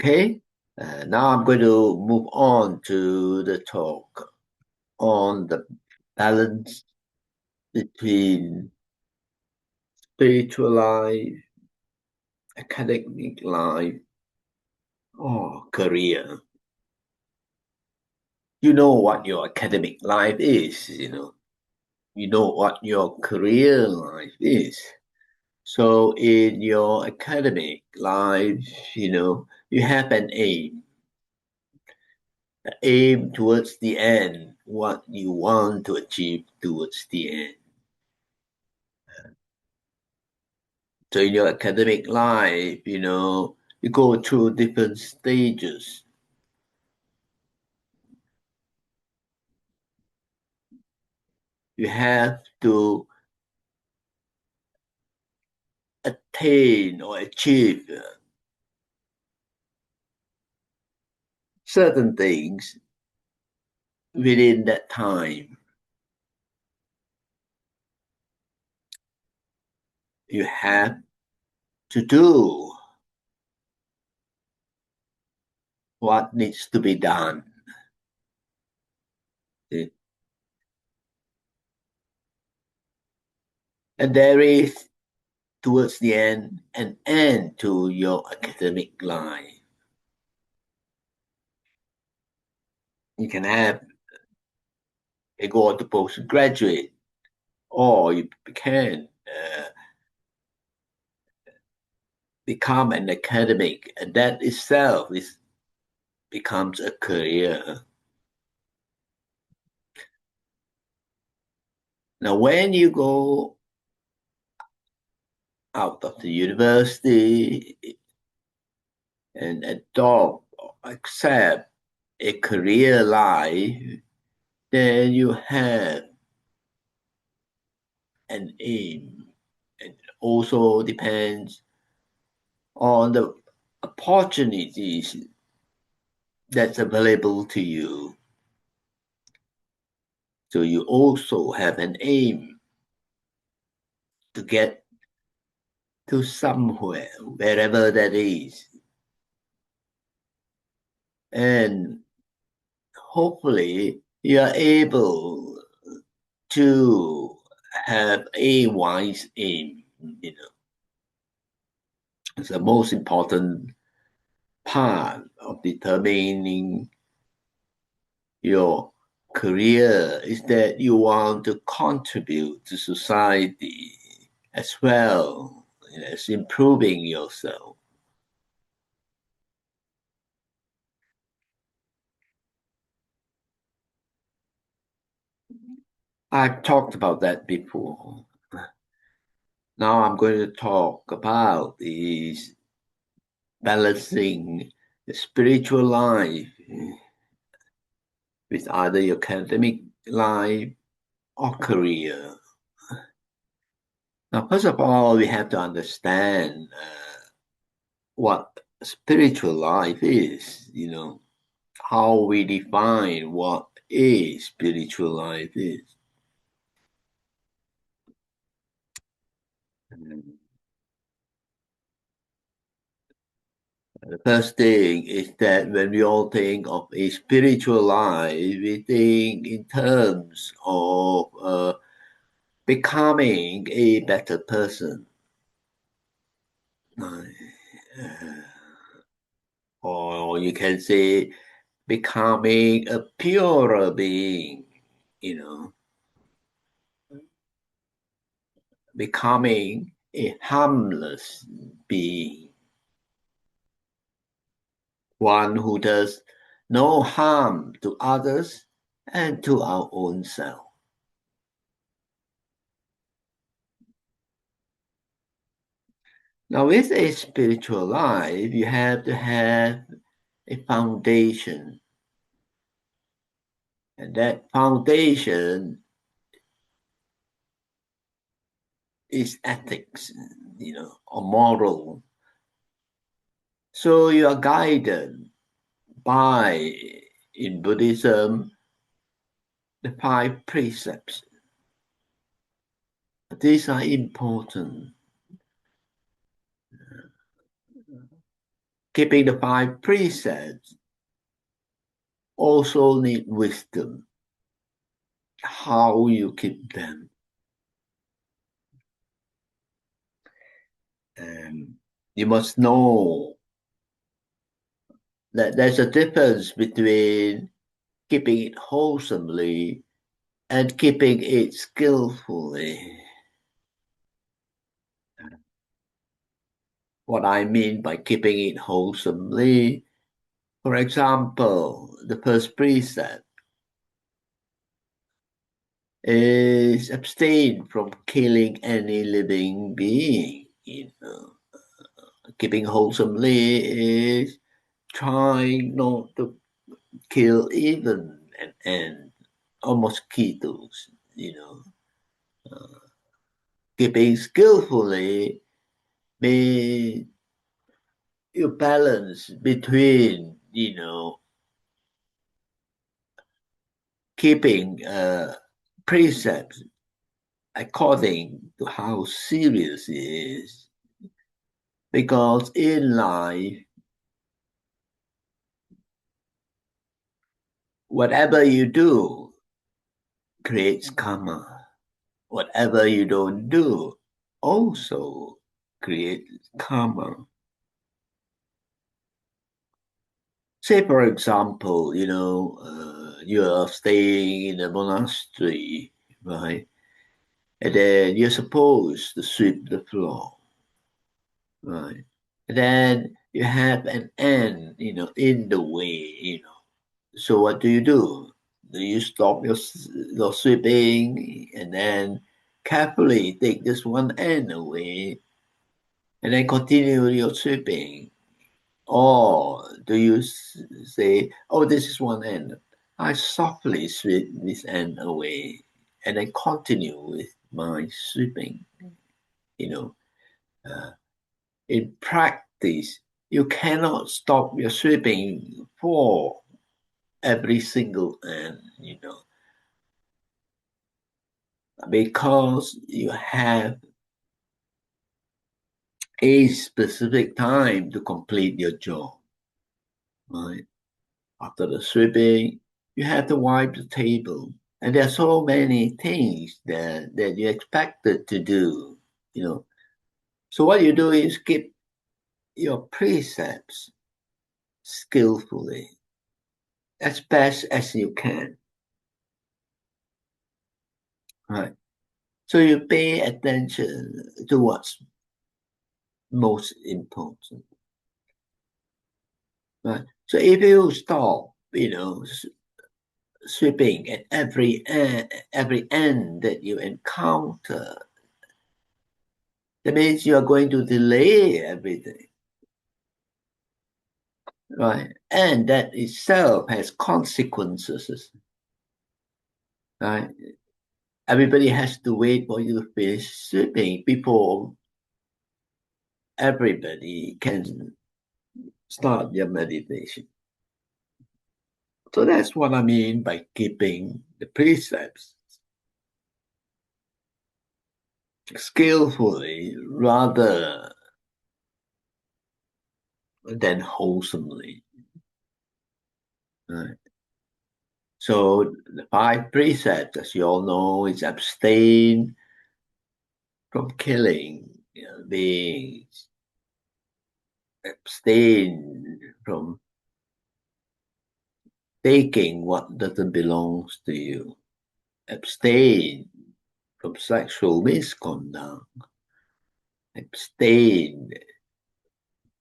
Okay, now I'm going to move on to the talk on the balance between spiritual life, academic life, or career. You know what your academic life is, you know what your career life is. So in your academic life, you have an aim towards the end, what you want to achieve towards the end. So in your academic life, you go through different stages. You have to attain or achieve certain things within that time. You have to do what needs to be done. And there is, towards the end, an end to your academic life. You can have a go on to postgraduate, or you can become an academic, and that itself becomes a career. Now, when you go out of the university and adopt or accept a career life, then you have an aim. It also depends on the opportunities that's available to you. So you also have an aim to get to somewhere, wherever that is. And hopefully you are able to have a wise aim. It's the most important part of determining your career is that you want to contribute to society as well as improving yourself. I've talked about that before. Now I'm going to talk about is balancing the spiritual life with either your academic life or career. Now, first of all, we have to understand what spiritual life is, how we define what a spiritual life is. The first thing is that when we all think of a spiritual life, we think in terms of becoming a better person. Or you can say becoming a purer being, becoming a harmless being, one who does no harm to others and to our own self. Now, with a spiritual life, you have to have a foundation. And that foundation is ethics, or moral. So you are guided by, in Buddhism, the 5 precepts. These are important. keeping the 5 precepts also need wisdom. How you keep them. You must know that there's a difference between keeping it wholesomely and keeping it skillfully. What I mean by keeping it wholesomely, for example, the first precept is abstain from killing any living being. Keeping wholesomely is trying not to kill even an ant or mosquitoes. Keeping skillfully means you balance between keeping precepts according to how serious it is, because in life whatever you do creates karma. Whatever you don't do also creates karma. Say, for example, you're staying in a monastery, right? And then you're supposed to sweep the floor, right? And then you have an ant, in the way. So what do? Do you stop your sweeping and then carefully take this one ant away and then continue your sweeping? Or do you say, oh, this is one ant. I softly sweep this ant away and then continue with my sweeping? You know, uh, in practice, you cannot stop your sweeping for every single ant, because you have a specific time to complete your job, right? After the sweeping, you have to wipe the table. And there are so many things that you're expected to do, So what you do is keep your precepts skillfully as best as you can, right? So you pay attention to what's most important, right? So if you stop, sweeping at every end that you encounter, that means you are going to delay everything, right? And that itself has consequences, right? Everybody has to wait for you to finish sweeping before everybody can start their meditation. So that's what I mean by keeping the precepts skillfully rather than wholesomely. Right? So the 5 precepts, as you all know, is abstain from killing beings, abstain from taking what doesn't belong to you, abstain from sexual misconduct, abstain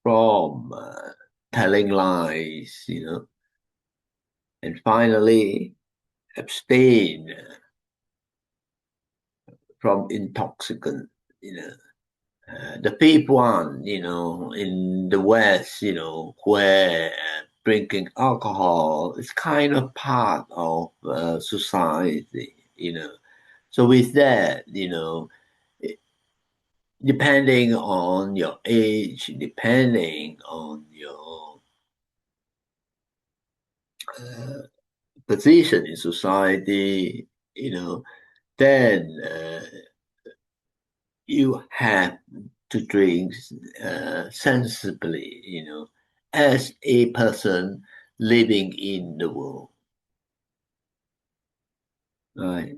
from telling lies, and finally abstain from intoxicant, the fifth one, in the West, where drinking alcohol is kind of part of society, So with that, depending on your age, depending on your uh, position in society, then you have to drink sensibly, as a person living in the world. Right?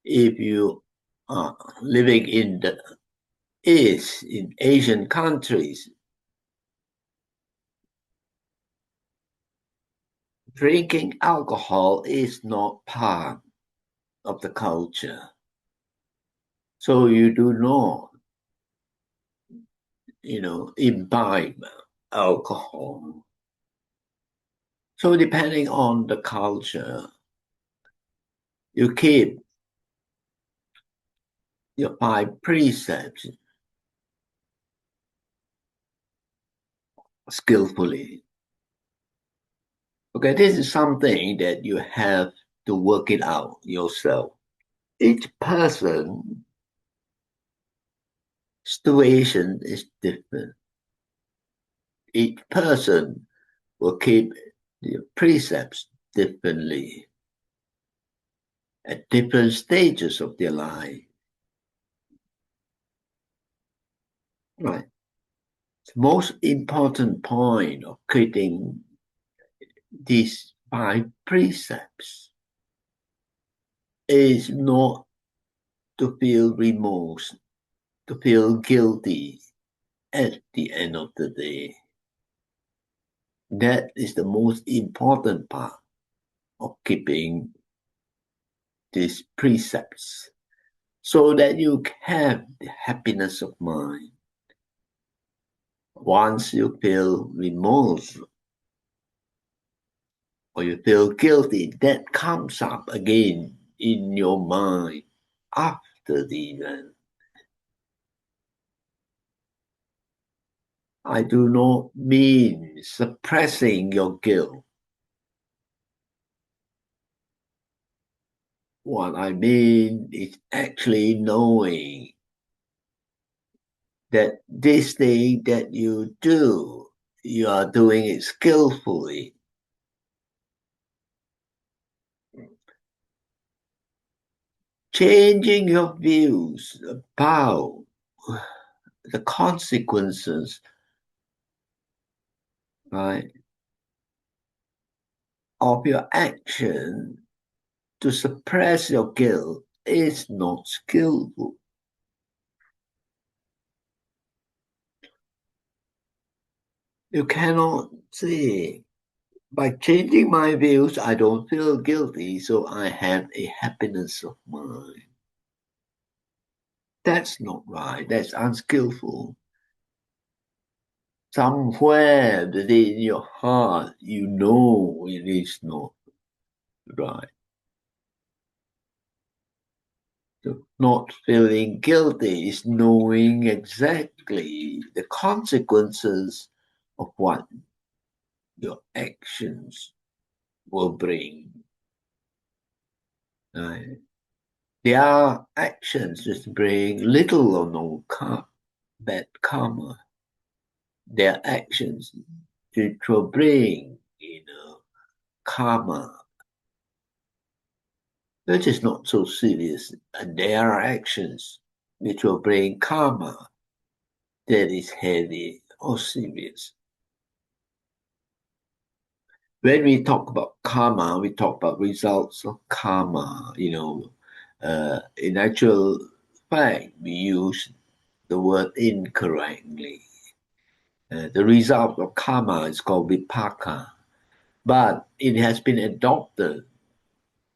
If you are living in the East, in Asian countries, drinking alcohol is not part of the culture. So you do not, imbibe alcohol. So depending on the culture, you keep your 5 precepts skillfully. Okay, this is something that you have to work it out yourself. Each person situation is different. Each person will keep the precepts differently at different stages of their life. Right. The most important point of creating these 5 precepts is not to feel remorse, to feel guilty at the end of the day. That is the most important part of keeping these precepts, so that you have the happiness of mind. Once you feel remorse or you feel guilty, that comes up again in your mind after the event. I do not mean suppressing your guilt. What I mean is actually knowing that this thing that you do, you are doing it skillfully. Changing your views about the consequences, right, of your action to suppress your guilt is not skillful. You cannot say, by changing my views, I don't feel guilty, so I have a happiness of mind. That's not right. That's unskillful. Somewhere within your heart, you know it is not right. So not feeling guilty is knowing exactly the consequences of what your actions will bring. Right? Their actions just bring little or no bad karma. Their actions which will bring, karma, which is not so serious, and there are actions which will bring karma that is heavy or serious. When we talk about karma, we talk about results of karma. In actual fact, we use the word incorrectly. The result of karma is called vipaka, but it has been adopted,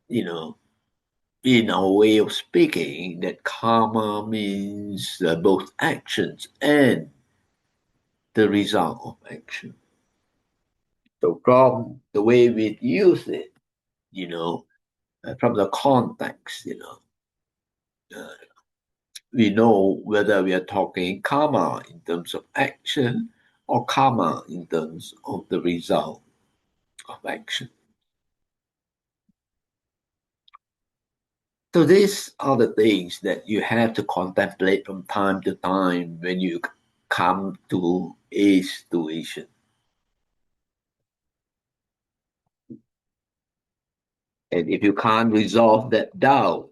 in our way of speaking, that karma means both actions and the result of action. So from the way we use it, from the context, uh, we know whether we are talking karma in terms of action or karma in terms of the result of action. So these are the things that you have to contemplate from time to time when you come to a situation. And if you can't resolve that doubt,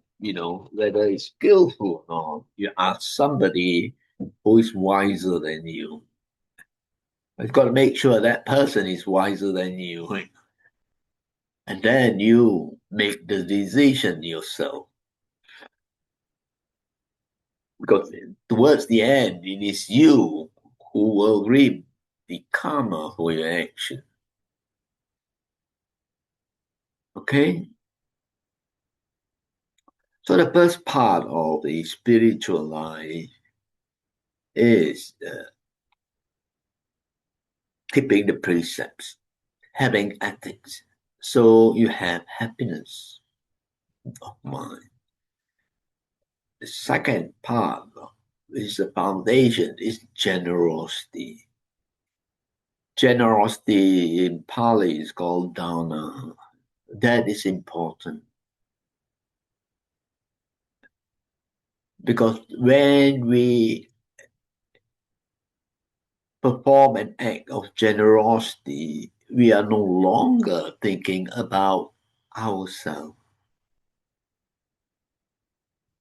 whether it's skillful or not, you ask somebody who is wiser than you. You've got to make sure that person is wiser than you, right? And then you make the decision yourself. Because towards the end, it is you who will reap the karma for your action. Okay? So the first part of the spiritual life is keeping the precepts, having ethics. So you have happiness of mind. The second part is the foundation, is generosity. Generosity in Pali is called dana. That is important. Because when we perform an act of generosity, we are no longer thinking about ourselves.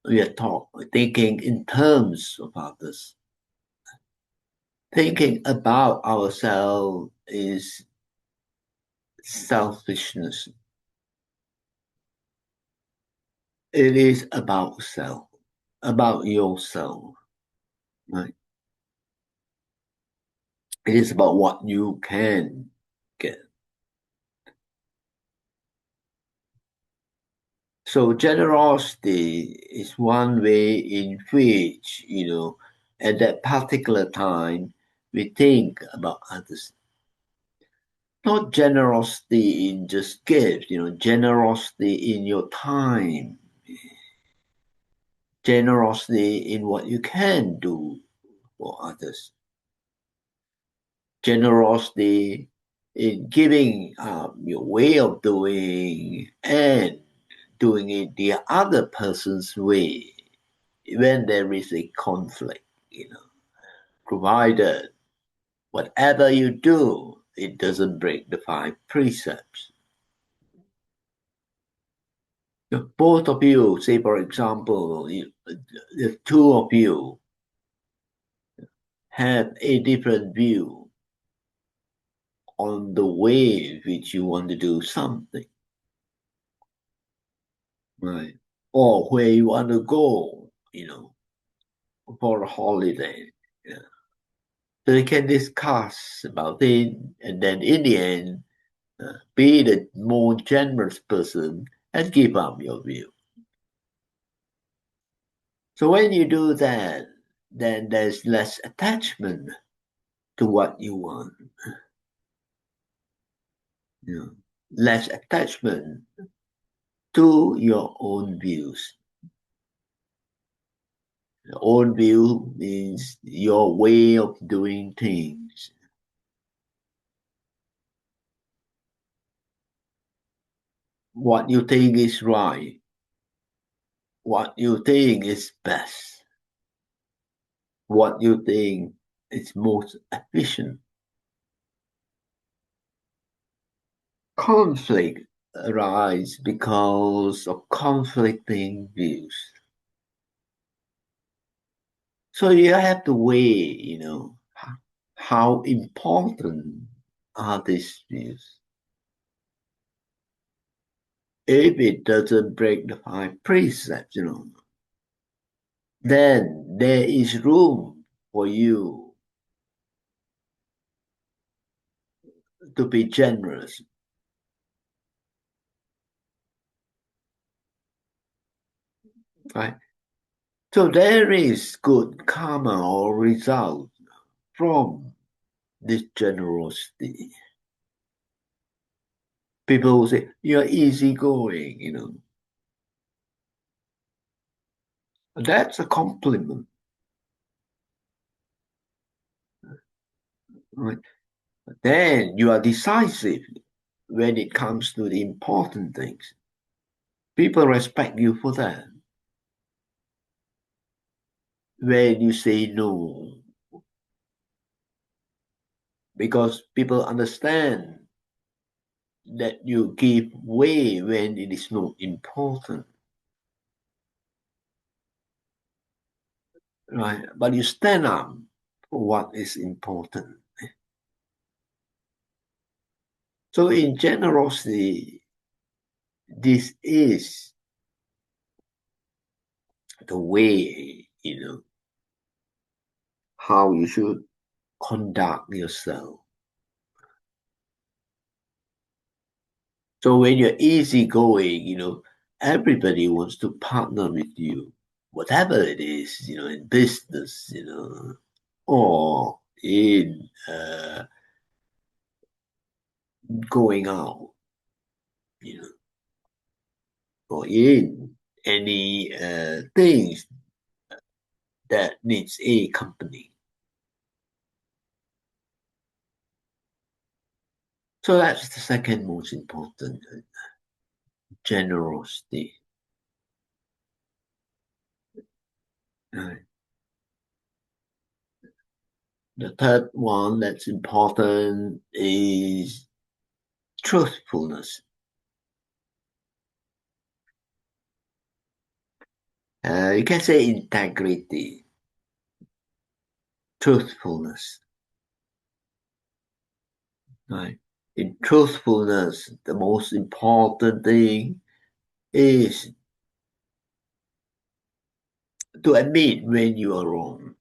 We are thinking in terms of others. Thinking about ourselves is selfishness. It is about self, about yourself, right? It is about what you can get. So generosity is one way in which, at that particular time, we think about others. Not generosity in just gifts, generosity in your time, generosity in what you can do for others, generosity in giving up your way of doing and doing it the other person's way when there is a conflict, provided whatever you do, it doesn't break the five precepts. Both of you, say for example, the two of you have a different view on the way which you want to do something, right? Or where you want to go, for a holiday. Yeah. So they can discuss about it, and then in the end, be the more generous person and give up your view. So when you do that, then there's less attachment to what you want. Less attachment to your own views. Your own view means your way of doing things. What you think is right. What you think is best. What you think is most efficient. Conflict arises because of conflicting views. So you have to weigh, how important are these views? If it doesn't break the five precepts, then there is room for you to be generous. Right? So there is good karma or result from this generosity. People will say, you're easygoing, That's a compliment. Right? But then you are decisive when it comes to the important things. People respect you for that. When you say no, because people understand that you give way when it is not important. Right? But you stand up for what is important. So in generosity, this is the way, how you should conduct yourself. So when you're easygoing, everybody wants to partner with you, whatever it is, in business, or in going out, you know, or in any things that needs a company. So that's the second most important, generosity. Right. The third one that's important is truthfulness. You can say integrity, truthfulness. Right. In truthfulness, the most important thing is to admit when you are wrong.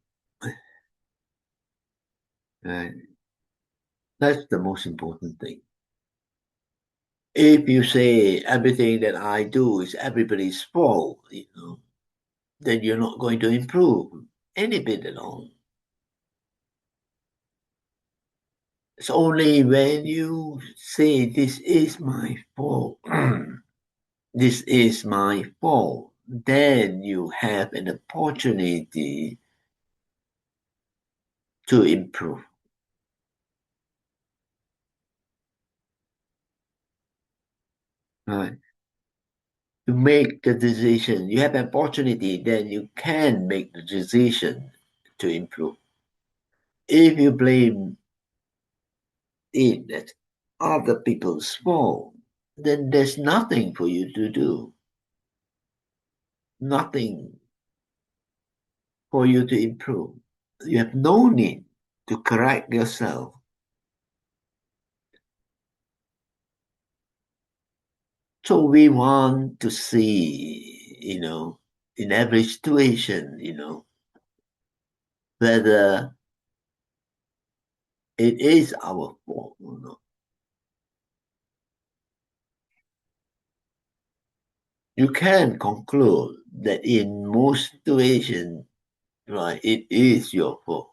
Right. That's the most important thing. If you say everything that I do is everybody's fault, then you're not going to improve any bit at all. It's only when you say this is my fault, this is my fault, then you have an opportunity to improve. Right. To make the decision, you have an opportunity, then you can make the decision to improve. If you blame it as other people's fault, then there's nothing for you to do, nothing for you to improve. You have no need to correct yourself. So we want to see, in every situation, whether it is our fault or not. You can conclude that in most situations, right, it is your fault.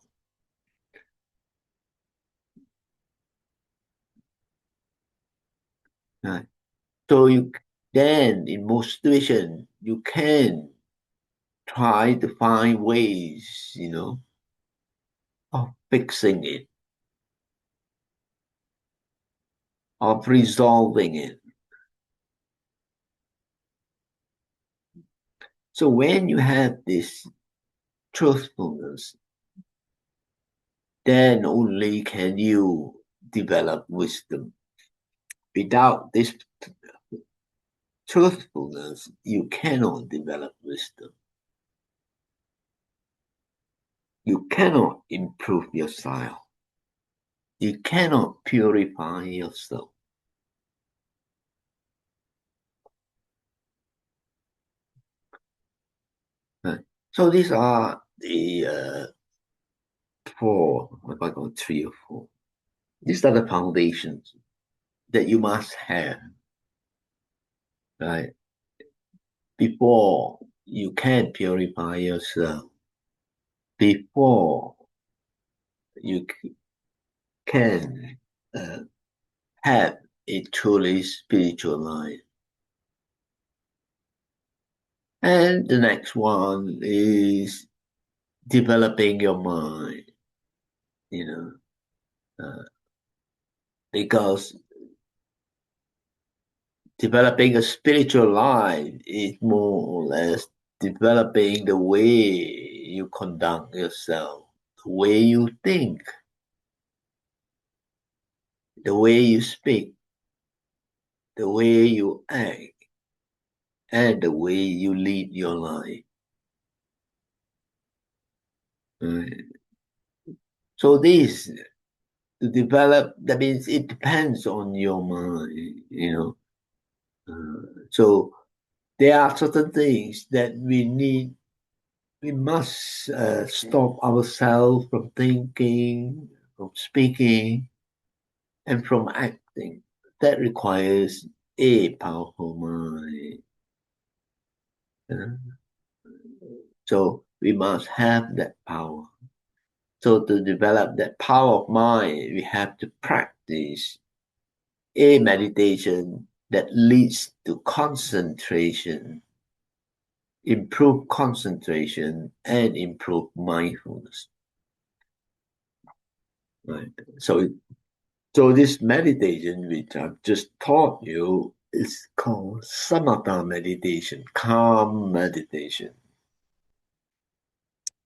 Right? So you then in most situations you can try to find ways, of fixing it, of resolving it. So when you have this truthfulness, then only can you develop wisdom. Without this truthfulness, you cannot develop wisdom. You cannot improve yourself. You cannot purify yourself. Right? So these are the four, if I got three or four. These are the foundations that you must have, right? Before you can purify yourself, before you can have a truly spiritual life. And the next one is developing your mind, you because developing a spiritual life is more or less developing the way you conduct yourself, the way you think, the way you speak, the way you act, and the way you lead your life. Right? So this to develop, that means it depends on your mind, so there are certain things that we must stop ourselves from thinking, from speaking, and from acting. That requires a powerful mind. So we must have that power. So to develop that power of mind, we have to practice a meditation that leads to concentration, improve concentration, and improve mindfulness. Right. So this meditation, which I've just taught you, is called samatha meditation, calm meditation.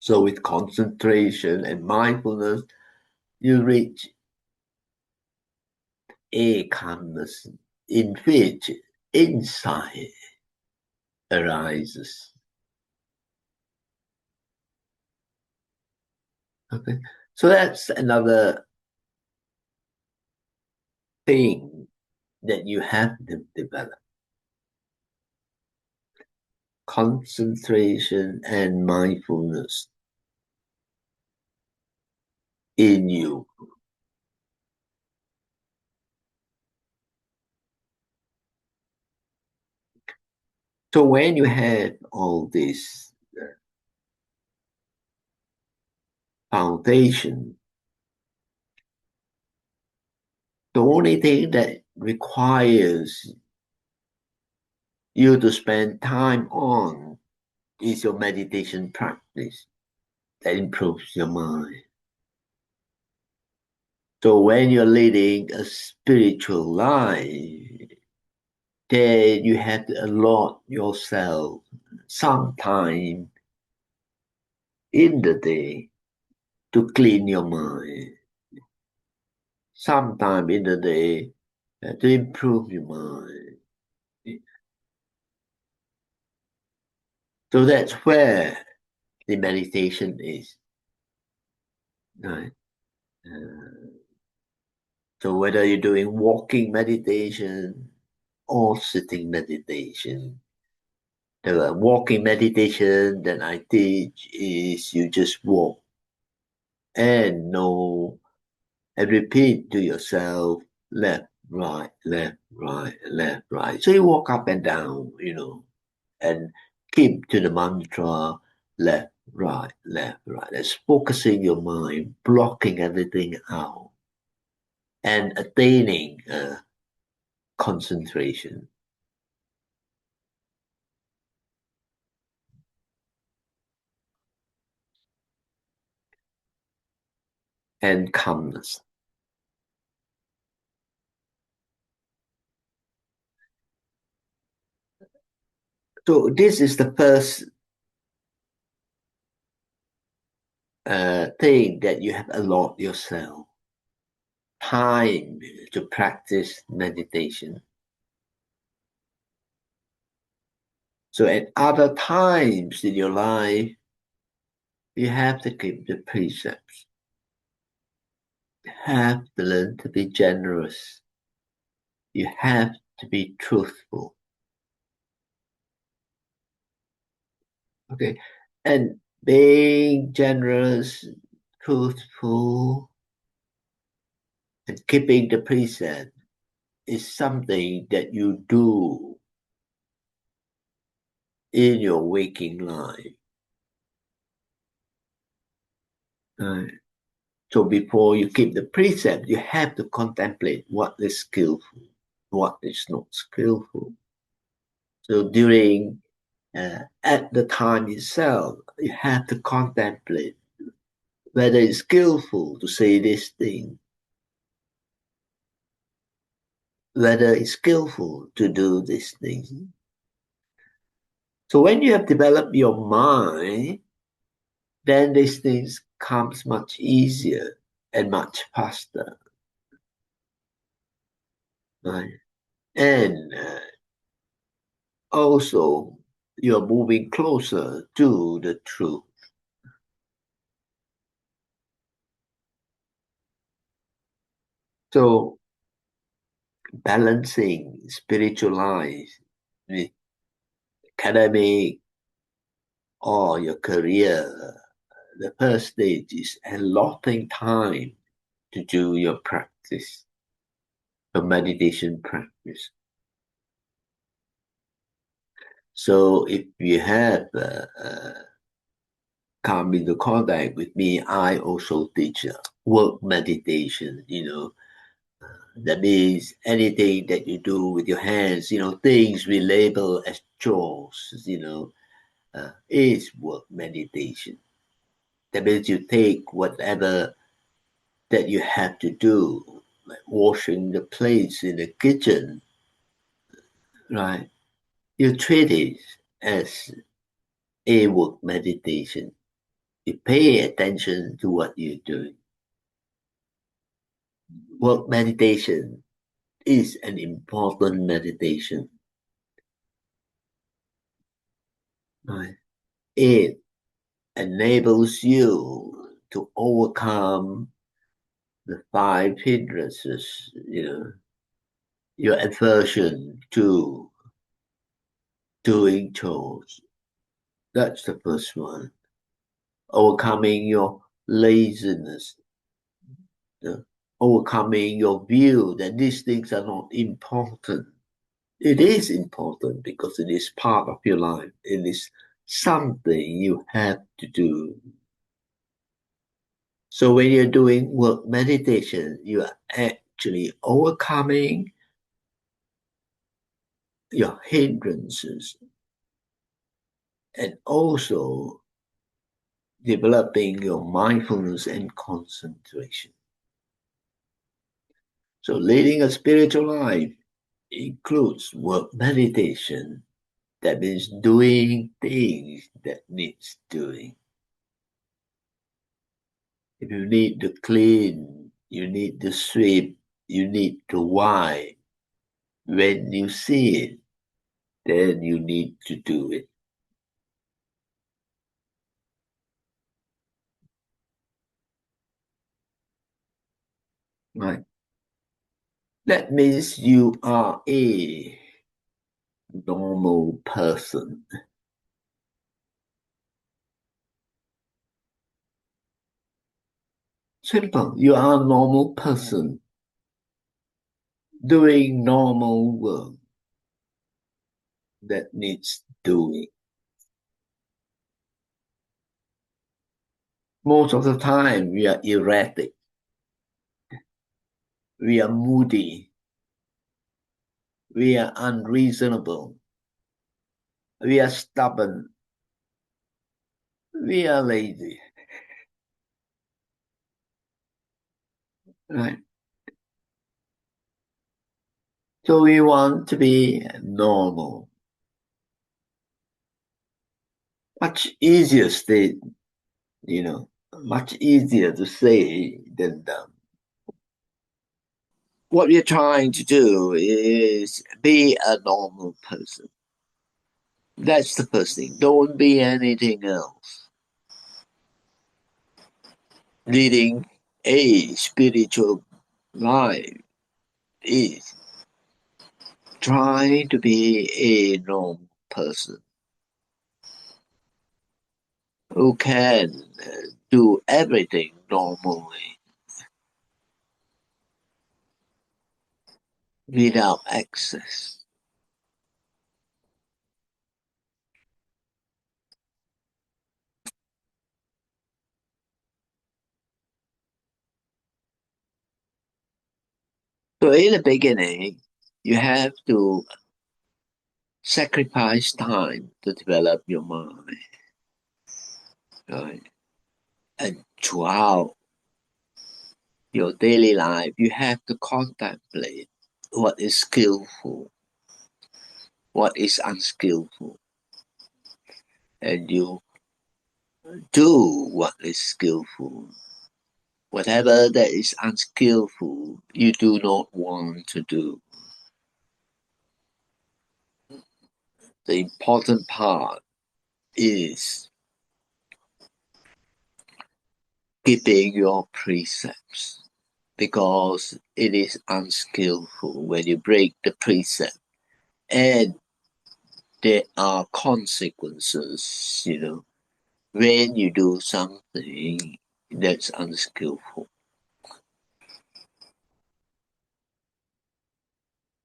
So with concentration and mindfulness, you reach a calmness in which insight arises. Okay, so that's another thing that you have to develop. Concentration and mindfulness in you. So when you have all this foundation, the only thing that requires you to spend time on is your meditation practice that improves your mind. So when you're leading a spiritual life, then you have to allot yourself some time in the day to clean your mind, some time in the day to improve your mind. So that's where the meditation is. Right? So whether you're doing walking meditation or sitting meditation, the walking meditation that I teach is you just walk and know and repeat to yourself left, right, left, right, left, right. So you walk up and down, and keep to the mantra left, right, left, right. That's focusing your mind, blocking everything out, and attaining concentration and calmness. So this is the first thing that you have allot yourself time to practice meditation. So at other times in your life, you have to keep the precepts. You have to learn to be generous. You have to be truthful. Okay. And being generous, truthful, and keeping the precept is something that you do in your waking life. Right. So before you keep the precept, you have to contemplate what is skillful, what is not skillful. So during at the time itself, you have to contemplate whether it's skillful to say this thing, whether it's skillful to do this thing. So when you have developed your mind, then these things comes much easier and much faster. Right? And also, you're moving closer to the truth. So balancing spiritual life with academic or your career, the first stage is allotting time to do your practice, your meditation practice. So if you have come into contact with me, I also teach work meditation, That means anything that you do with your hands, things we label as chores, is work meditation. That means you take whatever that you have to do, like washing the plates in the kitchen, right? You treat it as a work meditation. You pay attention to what you're doing. Work meditation is an important meditation. Right? It enables you to overcome the five hindrances, your aversion to doing chores. That's the first one. Overcoming your laziness, overcoming your view that these things are not important. It is important because it is part of your life. It is something you have to do. So when you're doing work meditation, you are actually overcoming your hindrances and also developing your mindfulness and concentration. So leading a spiritual life includes work meditation. That means doing things that needs doing. If you need to clean, you need to sweep, you need to wipe. When you see it, then you need to do it. Right? That means you are a normal person. Simple. You are a normal person doing normal work that needs doing. Most of the time, we are erratic. We are moody. We are unreasonable. We are stubborn. We are lazy. Right? So we want to be normal. Much easier state, much easier to say than done. What we're trying to do is be a normal person. That's the first thing. Don't be anything else. Leading a spiritual life is trying to be a normal person who can do everything normally without excess. So in the beginning, you have to sacrifice time to develop your mind, right? And throughout your daily life, you have to contemplate what is skillful, what is unskillful, and you do what is skillful. Whatever that is unskillful, you do not want to do. The important part is keeping your precepts. because it is unskillful when you break the precept, and there are consequences, when you do something that's unskillful.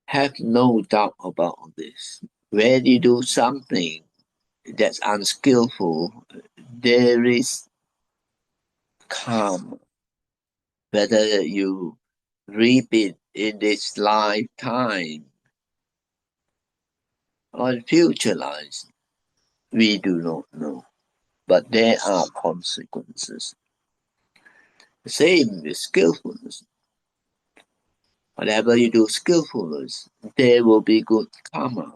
Have no doubt about this. When you do something that's unskillful, there is karma. Whether you reap it in this lifetime or in future lives, we do not know. But there are consequences. The same with skillfulness. Whatever you do skillfulness, there will be good karma.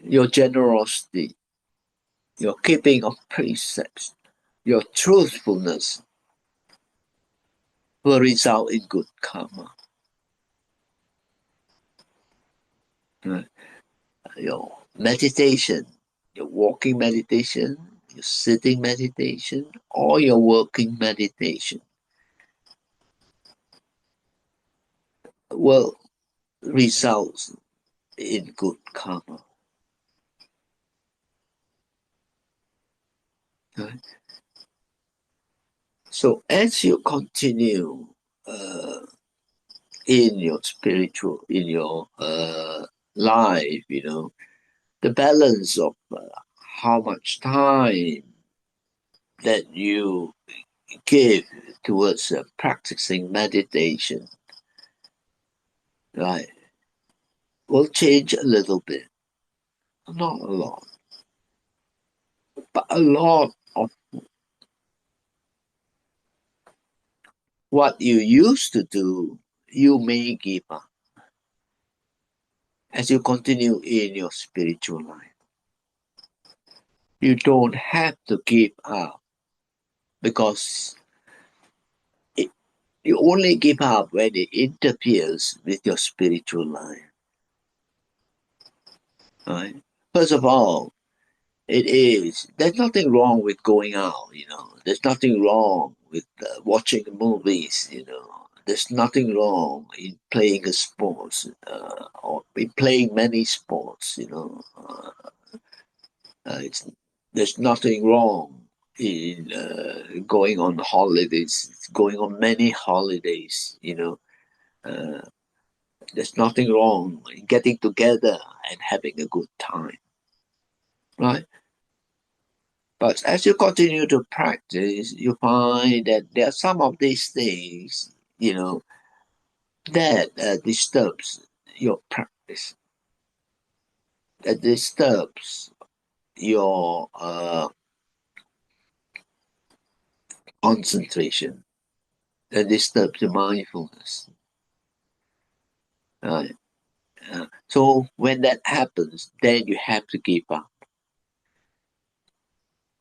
Your generosity, your keeping of precepts, your truthfulness will result in good karma. Your meditation, your walking meditation, your sitting meditation, or your working meditation will result in good karma. Right? So as you continue in your life, the balance of how much time that you give towards practicing meditation, right, will change a little bit. Not a lot, but a lot of what you used to do, you may give up as you continue in your spiritual life. You don't have to give up because you only give up when it interferes with your spiritual life. Right? First of all, there's nothing wrong with going out, There's nothing wrong with watching movies, There's nothing wrong in playing a sports or in playing many sports, there's nothing wrong in going on holidays, going on many holidays, There's nothing wrong in getting together and having a good time, right? But as you continue to practice, you find that there are some of these things, that disturbs your practice, that disturbs your concentration, that disturbs your mindfulness. Right? So when that happens, then you have to give up.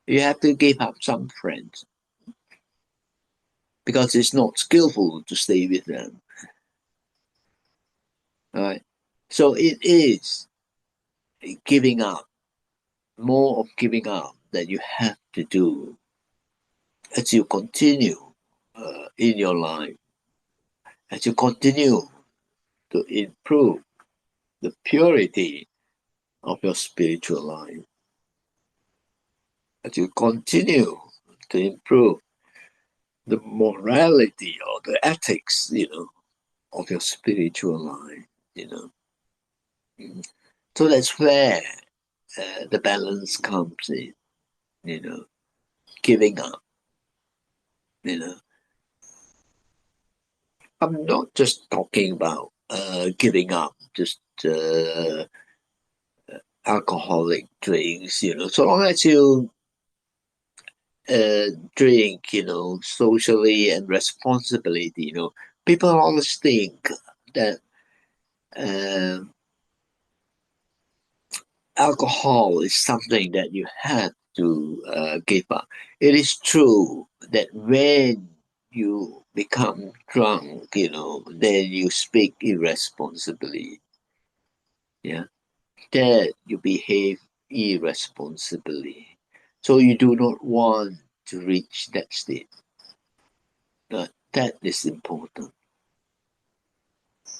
You have to give up some friends because it's not skillful to stay with them. Right? So it is giving up, more of giving up that you have to do as you continue in your life, as you continue to improve the purity of your spiritual life, as you continue to improve the morality or the ethics, of your spiritual life, So that's where the balance comes in, giving up, I'm not just talking about giving up just alcoholic drinks, So long as you drink, socially and responsibility, people always think that uh, alcohol is something that you have to give up. It is true that when you become drunk, then you speak irresponsibly. Yeah, that you behave irresponsibly. So you do not want to reach that state. That is important.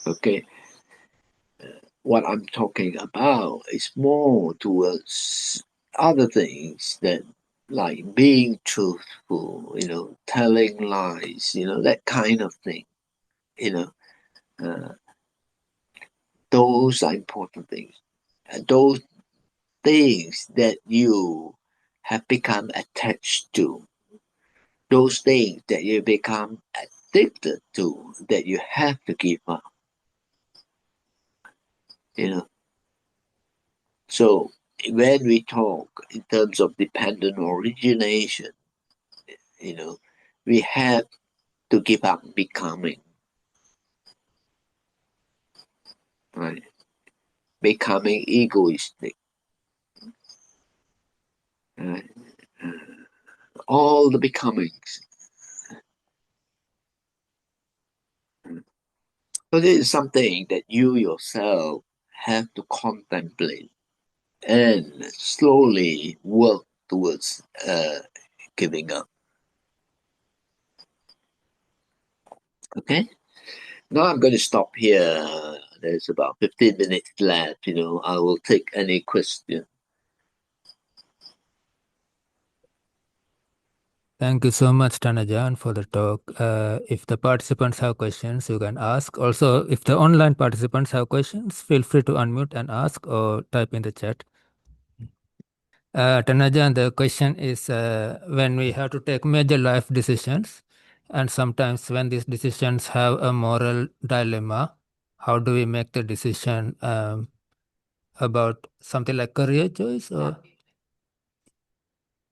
Okay, what I'm talking about is more towards other things that like being truthful, telling lies, that kind of thing. You know, uh, those are important things. And those things that you have become attached to, those things that you become addicted to, that you have to give up. You know, so when we talk in terms of dependent origination, you know, we have to give up becoming, right? Becoming egoistic, right? All the becomings. So this is something that you yourself have to contemplate and slowly work towards giving up. Okay? Now I'm going to stop here. There's about 15 minutes left. I will take any question. Thank you so much, Tanajan, for the talk. If the participants have questions, you can ask. Also, if the online participants have questions, feel free to unmute and ask or type in the chat. Tanajan, the question is when we have to take major life decisions, and sometimes when these decisions have a moral dilemma, how do we make the decision about something like career choice? Or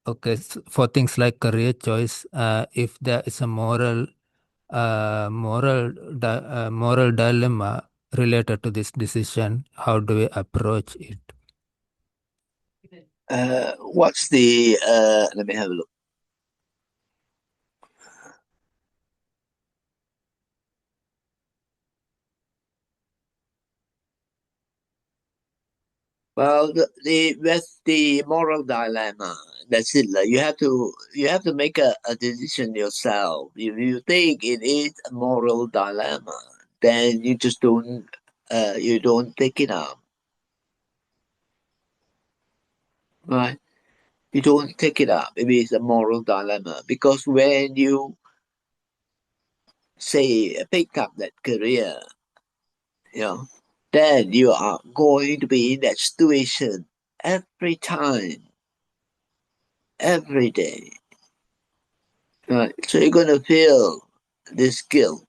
okay, for things like career choice, if there is a moral dilemma related to this decision, how do we approach it? What's the? Let me have a look. Well, with the moral dilemma, that's it. Like, you have to make a decision yourself. If you think it is a moral dilemma, then you don't take it up, right? You don't take it up if it's a moral dilemma, because when you say pick up that career, you know, then you are going to be in that situation every time, every day. Right. So you're going to feel this guilt.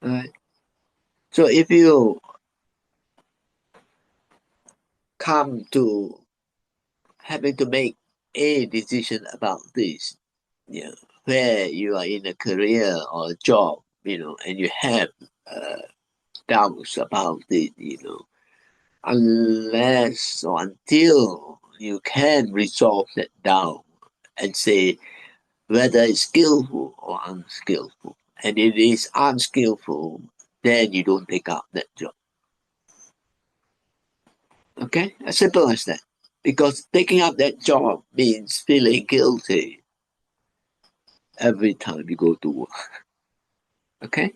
Right. So if you come to having to make a decision about this, where you are in a career or a job, and you have doubts about it, unless or until you can resolve that doubt and say whether it's skillful or unskillful. And if it is unskillful, then you don't take up that job. Okay? As simple as that. Because taking up that job means feeling guilty every time you go to work. Okay?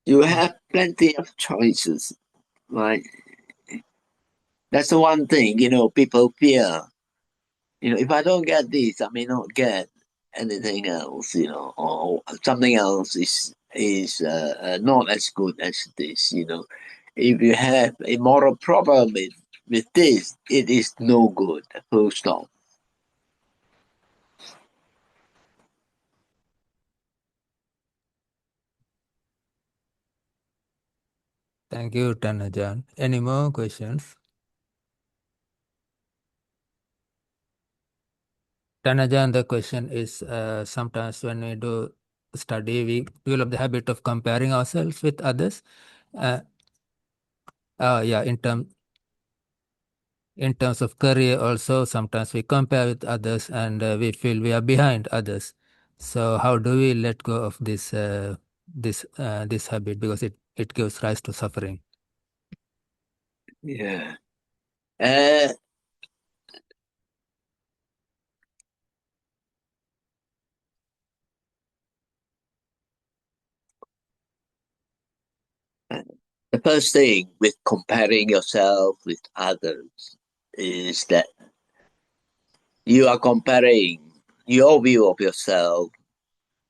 You have plenty of choices, right? That's the one thing, people fear. If I don't get this, I may not get anything else, or something else is not as good as this, If you have a moral problem with this, it is no good. Full stop. Thank you, Tanajan. Any more questions? Tanajan, the question is sometimes when we do study, we develop the habit of comparing ourselves with others. Yeah, in terms of career also, sometimes we compare with others and we feel we are behind others. So how do we let go of this habit, because it gives rise to suffering? Yeah. Uh, the first thing with comparing yourself with others is that you are comparing your view of yourself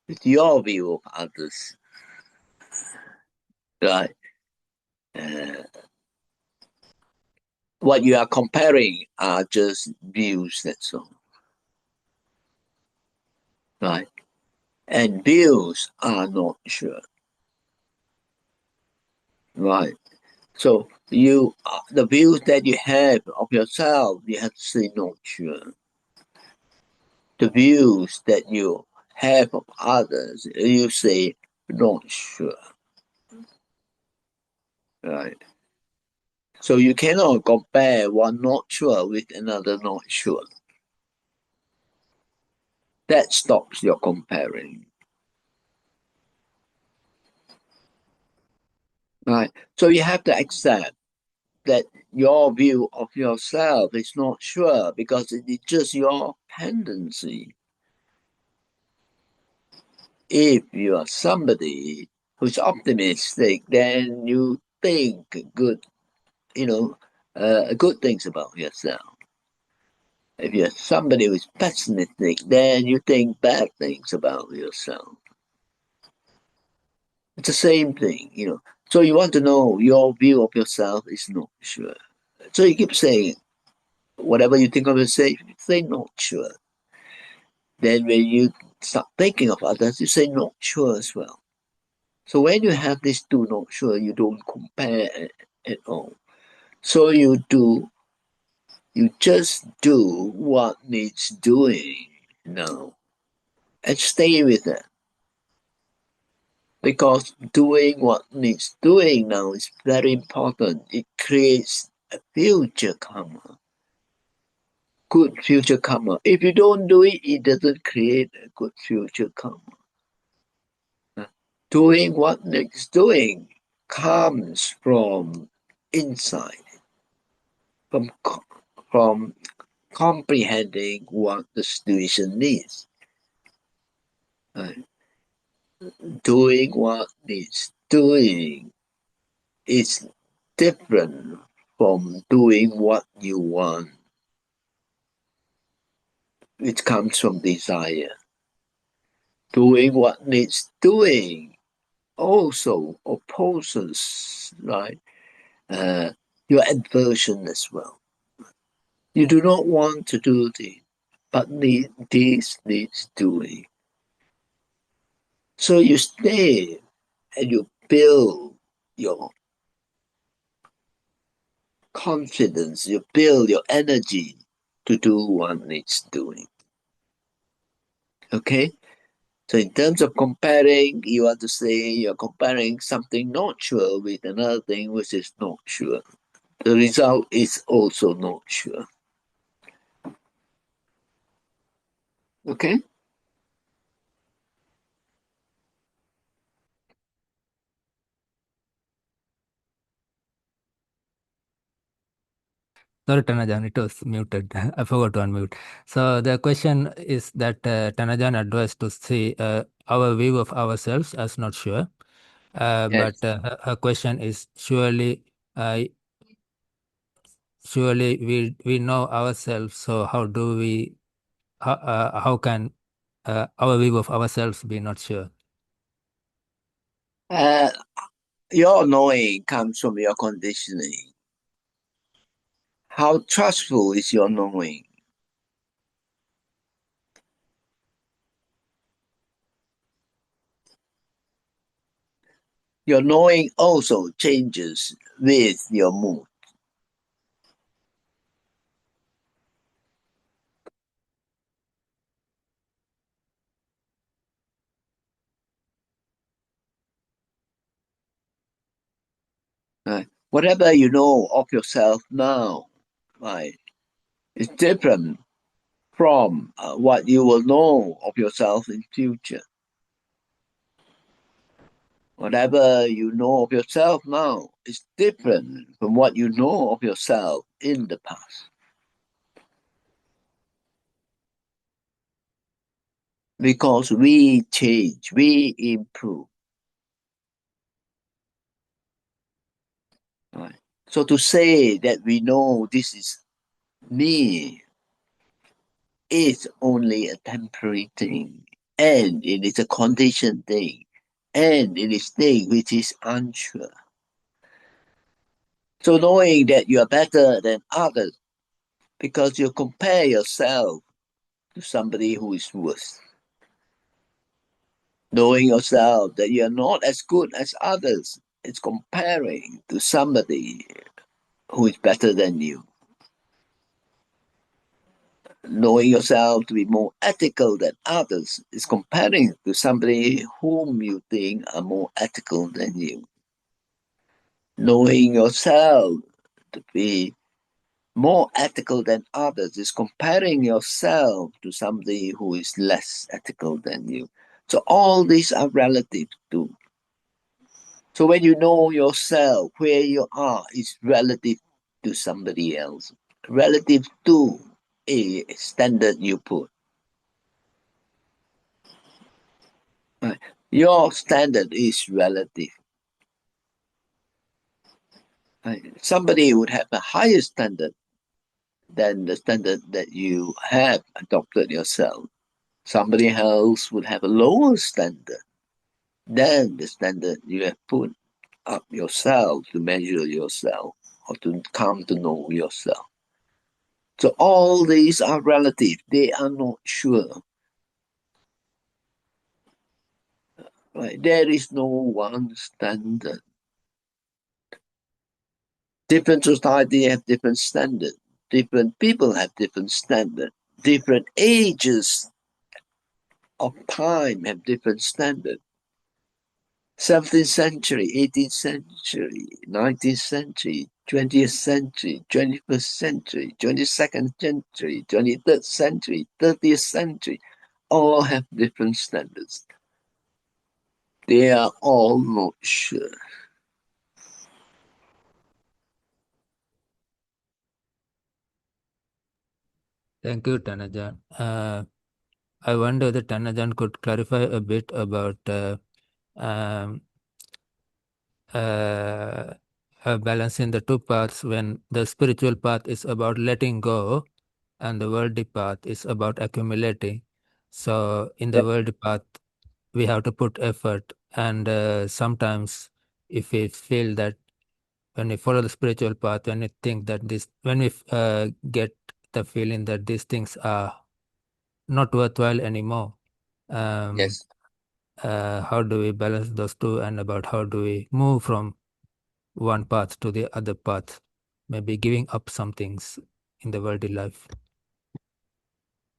with your view of others, right? Uh, what you are comparing are just views, that's all, right? And views are not sure, right? So the views that you have of yourself, you have to say not sure. The views that you have of others, you say not sure, right? So you cannot compare one not sure with another not sure. That stops your comparing, right? So you have to accept that your view of yourself is not sure because it is just your tendency. If you are somebody who's optimistic, then you think good, good things about yourself. If you're somebody who's pessimistic, then you think bad things about yourself. It's the same thing. So you want to know your view of yourself is not sure. So you keep saying whatever you think of yourself, say not sure. Then when you start thinking of others, you say not sure as well. So when you have these two not sure, you don't compare at all. So you just do what needs doing now and stay with it. Because doing what needs doing now is very important. It creates a future karma, good future karma. If you don't do it, it doesn't create a good future karma. Doing what needs doing comes from inside, from from comprehending what the situation needs. Right? Doing what needs doing is different from doing what you want, which comes from desire. Doing what needs doing also opposes, right, uh, your aversion as well. You do not want to do this, but this needs doing. So you stay and you build your confidence, you build your energy to do what needs doing. Okay? So in terms of comparing, you want to say you're comparing something not sure with another thing which is not sure. The result is also not sure. Okay? Sorry, Tanajan, it was muted. I forgot to unmute. So the question is that Tanajan advised to see our view of ourselves as not sure. Yes. But her question is uh, surely we know ourselves. So how can our view of ourselves be not sure? Uh, your knowing comes from your conditioning. How trustful is your knowing? Your knowing also changes with your mood. Right? Whatever you know of yourself now, right, is different from what you will know of yourself in future. Whatever you know of yourself now is different from what you know of yourself in the past. Because we change, we improve. Right? So to say that we know this is me is only a temporary thing, and it is a conditioned thing, and it is thing which is unsure. So knowing that you are better than others because you compare yourself to somebody who is worse. Knowing yourself that you are not as good as others, it's comparing to somebody who is better than you. Knowing yourself to be more ethical than others is comparing to somebody whom you think are more ethical than you. Knowing yourself to be more ethical than others is comparing yourself to somebody who is less ethical than you. So all these are relative too. So when you know yourself, where you are is relative to somebody else, relative to a standard you put. Right? Your standard is relative. Right? Somebody would have a higher standard than the standard that you have adopted yourself. Somebody else would have a lower standard than the standard you have put up yourself to measure yourself or to come to know yourself. So all these are relative. They are not sure. Right? There is no one standard. Different society have different standard. Different people have different standard. Different ages of time have different standard. 17th century, 18th century, 19th century, 20th century, 21st century, 22nd century, 23rd century, 30th century, all have different standards. They are all not sure. Thank you, Tanajan. I wonder that Tanajan could clarify a bit about um, uh, balancing the two paths when the spiritual path is about letting go and the worldly path is about accumulating. So, in the worldly path, we have to put effort, and sometimes, if we feel that when we follow the spiritual path, when we think that when we get the feeling that these things are not worthwhile anymore, um, Yes. how do we balance those two, and about how do we move from one path to the other path, maybe giving up some things in the worldly life.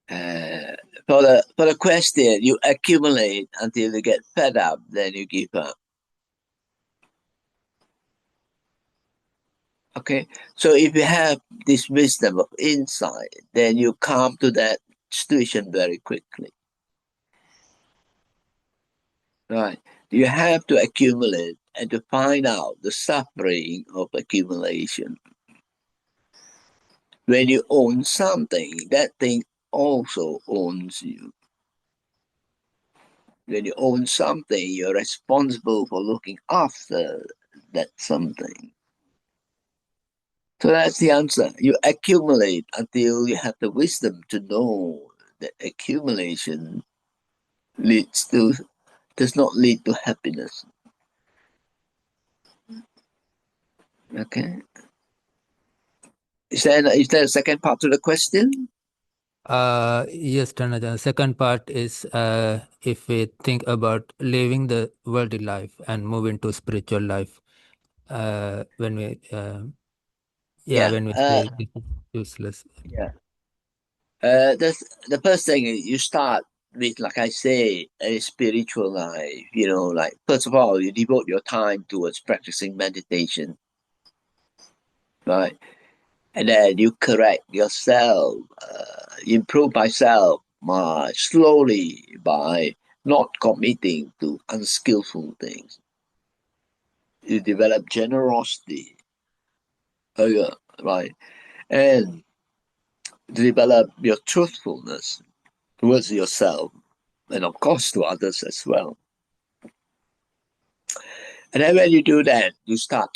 For the question, you accumulate until you get fed up, then you give up. Okay, so if you have this wisdom of insight, then you come to that situation very quickly. Right? You have to accumulate and to find out the suffering of accumulation. When you own something, that thing also owns you. When you own something, you're responsible for looking after that something. So that's the answer. You accumulate until you have the wisdom to know that accumulation does not lead to happiness. Okay. Is there a second part to the question? Yes, Tanajan. Second part is if we think about living the worldly life and move into spiritual life, when we, Yeah. when we say this is useless. Yeah. The first thing is you start with, like I say, a spiritual life. Like first of all, you devote your time towards practicing meditation, right? And then you correct yourself, improve myself slowly by not committing to unskillful things. You develop generosity, yeah, right? and develop your truthfulness towards yourself and of course to others as well. And then when you do that, you start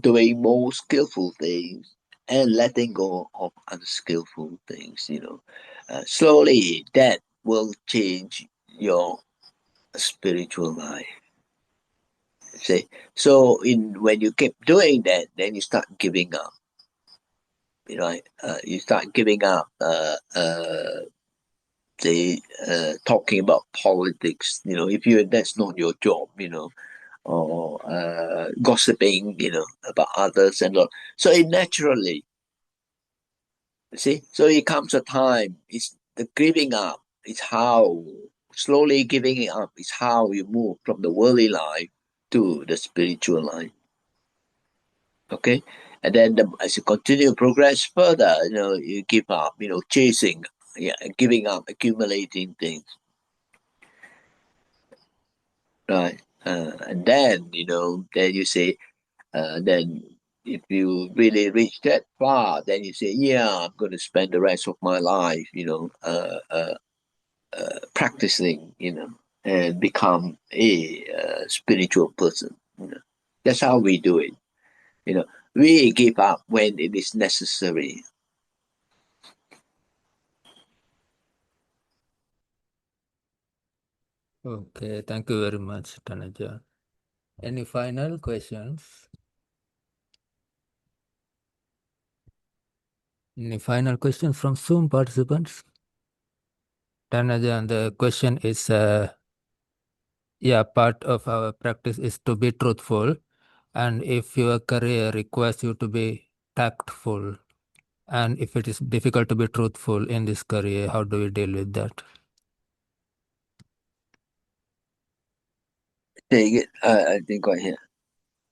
doing more skillful things and letting go of unskillful things, slowly that will change your spiritual life. See, so when you keep doing that, then you start giving up. You start giving up. Talking about politics. If that's not your job. Or gossiping. About others and all. So it naturally, see. So it comes a time. It's the giving up. It's how slowly giving it up is how you move from the worldly life to the spiritual life. Okay, and then as you continue to progress further, you give up, chasing, giving up, accumulating things, right? And then then you say, then if you really reach that far, then you say, yeah, I'm going to spend the rest of my life, practicing, and become a spiritual person. That's how we do it. We give up when it is necessary. Okay, thank you very much, Tanaja. Any final questions? Any final questions from Zoom participants? Tanaja, and the question is, part of our practice is to be truthful. And if your career requires you to be tactful, and if it is difficult to be truthful in this career, how do we deal with that? I didn't quite hear.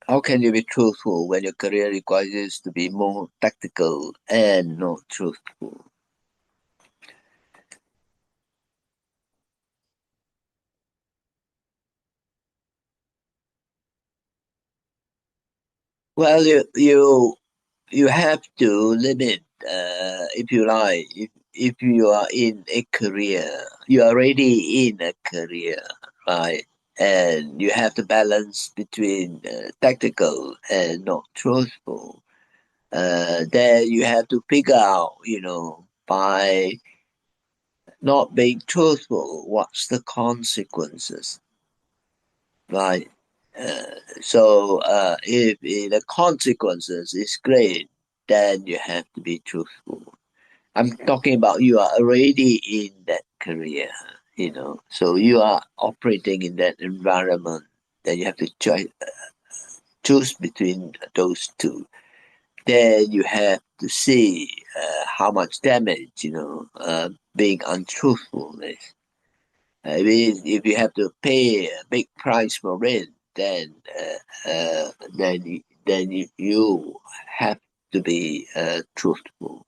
How can you be truthful when your career requires you to be more tactical and not truthful? Well, you have to limit, if you like, if you are in a career, you're already in a career, right? And you have to balance between tactical and not truthful. Then you have to figure out, by not being truthful, what's the consequences, right? If the consequences is great, then you have to be truthful. I'm talking about you are already in that career, so you are operating in that environment. Then you have to choose between those two. Then you have to see how much damage, being untruthful is. If you have to pay a big price for it, then you have to be truthful.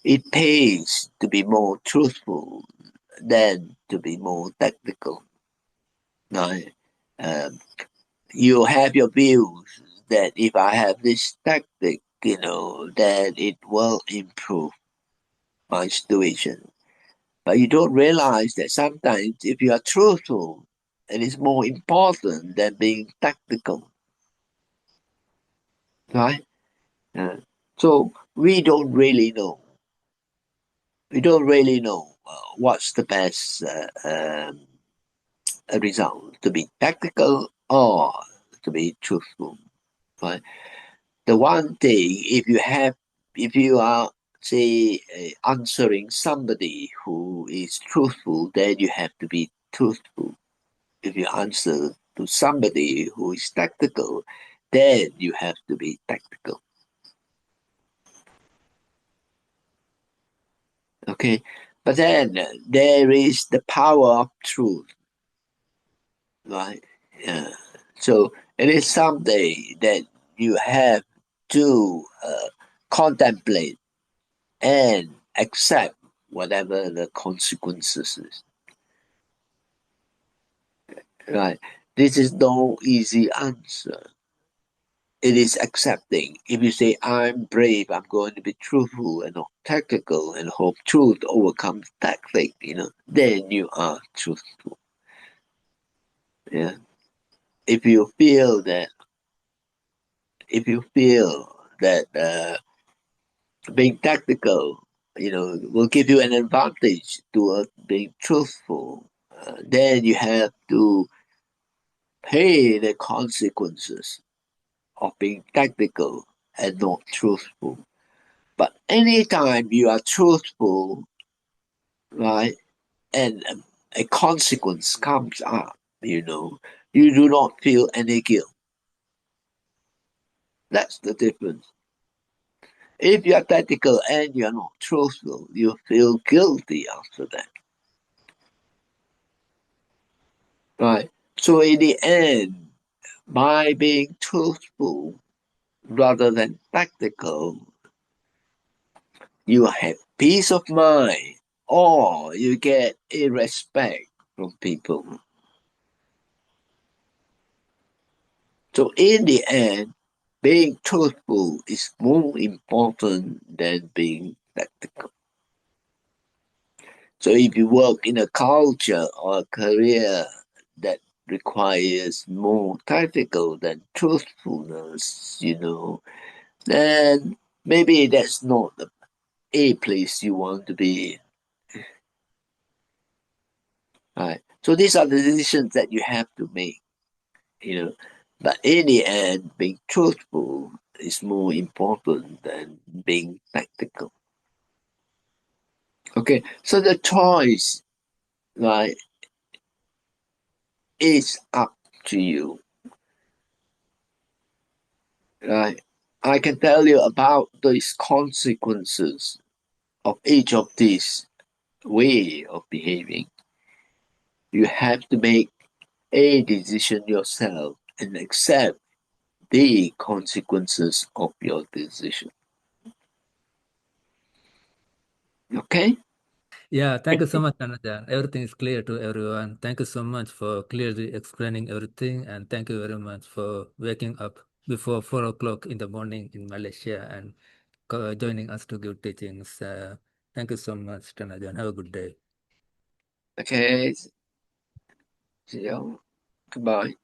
It pays to be more truthful than to be more tactical. Right? Um, you have your views that if I have this tactic, then it will improve my situation. But you don't realize that sometimes if you are truthful, it is more important than being tactical, right? Uh, so we don't really know. We don't really know what's the best result, to be tactical or to be truthful, right? The one thing, if you are, say, answering somebody who is truthful, then you have to be truthful. If you answer to somebody who is tactical, then you have to be tactical. Okay, but then there is the power of truth, right? Yeah. So it is something that you have to contemplate and accept whatever the consequences is. Right. This is no easy answer. it is accepting. If you say, I'm brave, I'm going to be truthful and not tactical and hope truth overcomes tactic, then you are truthful. Yeah. If you feel that, being tactical, will give you an advantage to being truthful, then you have to pay the consequences of being tactical and not truthful. But anytime you are truthful, right, and a consequence comes up, you do not feel any guilt. That's the difference. If you are tactical and you are not truthful, you feel guilty after that. Right. So in the end, by being truthful rather than tactical, you have peace of mind or you get a respect from people. So in the end, being truthful is more important than being tactical. So if you work in a culture or a career that requires more tactical than truthfulness, then maybe that's not a place you want to be in. Right. So these are the decisions that you have to make, you know. But in the end, being truthful is more important than being tactical. Okay, so the choice, right, is up to you. Right. I can tell you about these consequences of each of these way of behaving. You have to make a decision yourself and accept the consequences of your decision. Okay? Yeah, thank you so much, Anajan. Everything is clear to everyone. Thank you so much for clearly explaining everything, and thank you very much for waking up before 4 o'clock in the morning in Malaysia and joining us to give teachings. Thank you so much, Tanajan. Have a good day. Okay. See you. Goodbye.